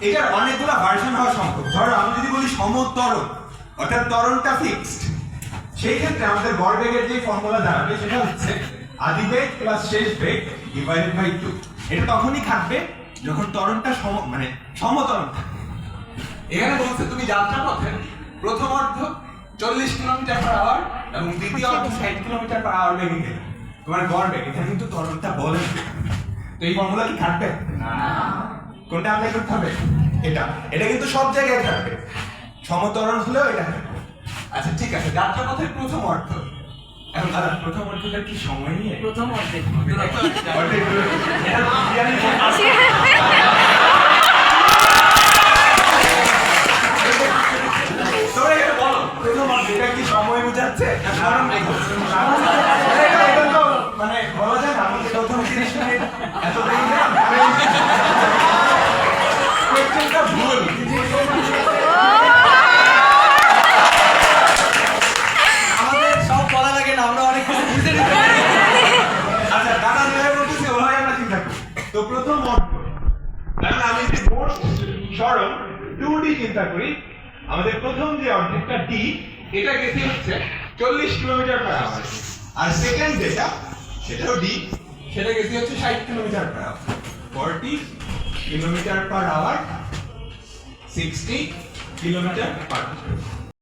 এটার অনেকগুলো ভার্সন হওয়া সম্ভব। ধরো আমি যদি বলি সমত্বরণ, অর্থাৎ ত্বরণটা ফিক্সড, সেই ক্ষেত্রে আমাদের ভরবেগের যে ফর্মুলা দাঁড়াবে সেটা হচ্ছে আদি বেগ প্লাস শেষ বেগ ডিভাইডেড বাই 2। এটা তখনই থাকবে যখন ত্বরণটা সমত্বরণ থাকে। এখানে বলছে তুমি যাত্রাপথের প্রথম অর্ধ 40 কিলোমিটার/আওয়ার এবং দ্বিতীয় অর্ধ 60 কিলোমিটার/আওয়ার বেগে গেলে তোমার গড় বেগ, এটা কিন্তু ত্বরণটা বলে। তো এই ফর্মুলা কি থাকবে না? কোনটা অ্যাপ্লাই করতে হবে? এটা কিন্তু সব জায়গায় থাকবে, সমত্বরণ হলেও এটা থাকবে। আচ্ছা ঠিক আছে, যাত্রাপথের প্রথম অর্ধ। এখন দাদা প্রথম অর্ধটা কি সময় নিয়ে? প্রথম অর্ধেক এটা কি সময় বোঝাচ্ছে? মানে বলা যায় না আমাকে প্রথম 30 মিনিট এত দেরি না, কোশ্চেনটা ভুল। আমাদের সব বলা লাগে না, আমরা অনেক কিছু বুঝে নিতে পারি। আচ্ছা দাদা যেভাবে বলতেছে ওভাবে আমরা চিন্তা করি। তো প্রথম অর্ধ, তাহলে আমি যদি মোট সরণ 2D চিন্তা করি, আমাদের প্রথম যে অর্ধেকটা D, এটা গেছে হচ্ছে 40 কিলোমিটার/আওয়ার, আর সেকেন্ড যেটা সেটাও D, সেটা গেছে হচ্ছে 60 কিলোমিটার/আওয়ার। 40 কিলোমিটার/আওয়ার, 60 কিলোমিটার/আওয়ার।